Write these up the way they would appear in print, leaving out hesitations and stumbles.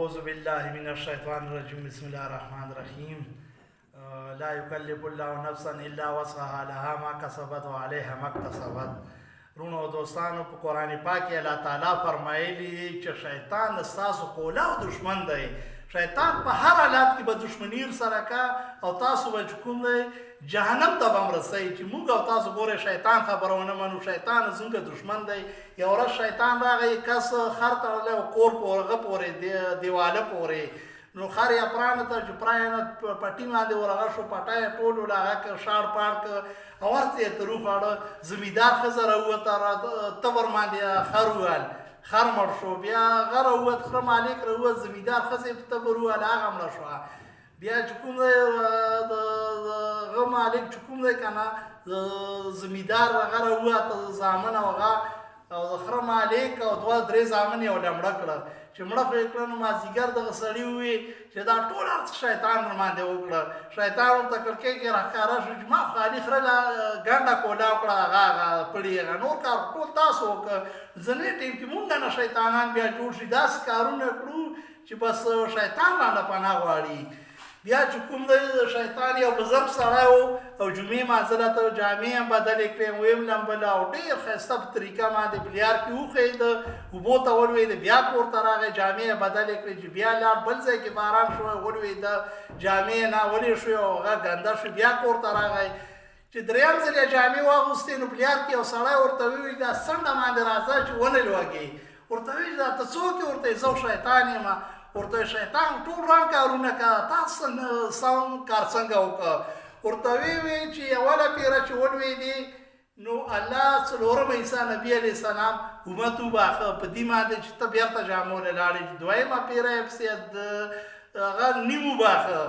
أعوذ بالله من الشيطان الرجيم بسم الله الرحمن الرحيم لا يكلف الله نفسا إلا وسعها لها ما كسبت وعليها ما اكتسبت. رونو دوستانو په قرآن پاک کې الله تعالی فرمایلی چې شیطان ستاسو کولاو دشمن دی. شیطان په هر حالت کې به دشمنی سره کا او تاسو به کوم دی جهنم ته به مرسئ چې موږ او تاسو ګوره شیطان خبره ونه منو. شیطان زموږ دشمن دی. یو ورځ شیطان راغی کس خر تړلی او کور پورغه پورې دیواله پورې نو خر یې پرانه ته چې پرانه پټي باندې ورغه شو پټه یې ټول ولاغه که شاړ پاړ که او ورته یې تر وخوړه. زمیندار ښځه راووته تبر باندې خر وویل خر مړ شو. بیا هغه راووت خره مالک راووت زمیندار ښځه یې په تبر وویل هغه مړه شوه. بیا چې کوم دی هغه مالک چې کوم دی که نه زمیندار هغه راووت زامن او هغه او د خره مالک او دوه درې زامن یې ډمړه کړه. چې مړه خو یې کړه نو مازدیګر دغه سړي وویل چې دا ټول هر څه شیطان ورباندې وکړه. شیطان ورته کړکۍ کې راښکاره شو چې ما خالي خره له ګنډه کولاو کړه هغه پړي هغه نور کار ټول تاسو وکړه. ځینې ټیم کې مونږ نه شیطانان بیا جوړ شي داسې کارونه کړو چې بس شیطان رانه پناه غواړي. بیا چې کوم دی شیطان یو بزرګ سړی و او جمعې مانځله ته جامې هم بدلې کړې ویم لمبله او ډېر ښایسته په طریقه باندې بلیار کې وښید اوبو ته ولوېده. بیا کور ته راغی جامې یې بدلې کړې چې بیا لاړ بل ځای کې باران شوی ولوېده جامې یې ناولې شوې او هغه ګنده شو. بیا کور ته راغی چې درېیم ځل یې جامې واغوستې نو بلیار کې یو سړی ورته وویل دا څنډه باندې راځه چې ونه لوږې. ورته ویل دا ته څوک یې؟ ورته زه شیطان یم. ورته شیطان ټول رنګ کارونه کوه تاسو سم کار څنګه وکړه. ورته ویل چې اوله پیره چې ولوېدې نو الله څلورم عیسی نبي علیه السلام امت وباښه په دې باندې چې ته بېرته جامونه لاړې. دویمه پیره یې پسې هغه نیم وباښه.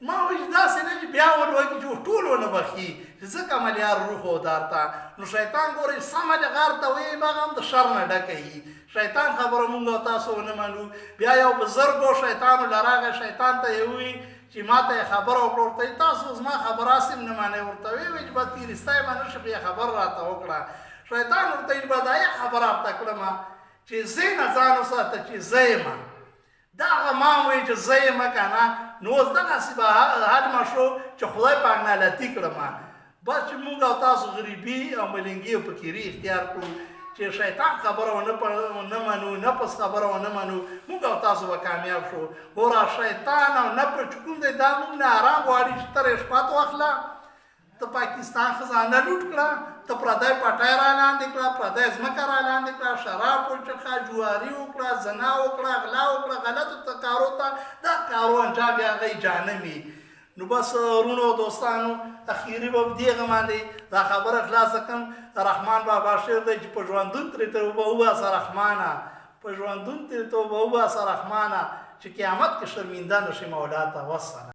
ما وایي چې داسې نه چې بیا ولوږي چې ټول ونه بخي ځکه ملیار روح و دارته. نو شیطان ګورئ سمه د غار ته وایي هغه هم د شر نه ډکه وي. شیطان خبره مونږ او تاسو ونه منو. بیا یو بزرګ و شیطان له راغی شیطان ته یې ووایي چې ما ته یې خبره وکړه. ورته تاسو زما خبره هسې نه منئ. ورته ویې چې بس تېرستی به نه شي خو یې خبره راته وکړه. شیطان ورته ویل به دا یې خبره ورته کړمه چې زه نه ځان وساته چې زه یم. دغه ما وایي چې زه یم که نه نو اوس دغسې به حلمه شو چې خدای پاک نالتي کړمه. بس چې مونږ او تاسو غریبي او ملنګي او فقیري اختیار کړو چې شیطان خبره ونه منو نفس خبره ونه منو مونږ او تاسو به کامیاب شو. ګوره شیطان او نفس چې کوم دی دا مونږ نه ارام غواړي چې ته رشوت واخله ته پاکستان خزانه لوټ کړه ته پردی پټی را لاندې کړه پردی ځمکه را لاندې کړه شراب وچښه جواري وکړه زنا وکړه غلا وکړه غلطو کارو ته دا کارو انجام بیا هغه جانم وي. نو بس رونو دوستانو اخیری به په دې هغه باندې دا خبره خلاصه کړم. رحمان بابا شعر دی چې په ژوندون ترې توبه وباسه رحمانه په ژوندون ترې توبه وباسه رحمانه چې قیامت کې شرمنده نشي مولا ته. والسلام.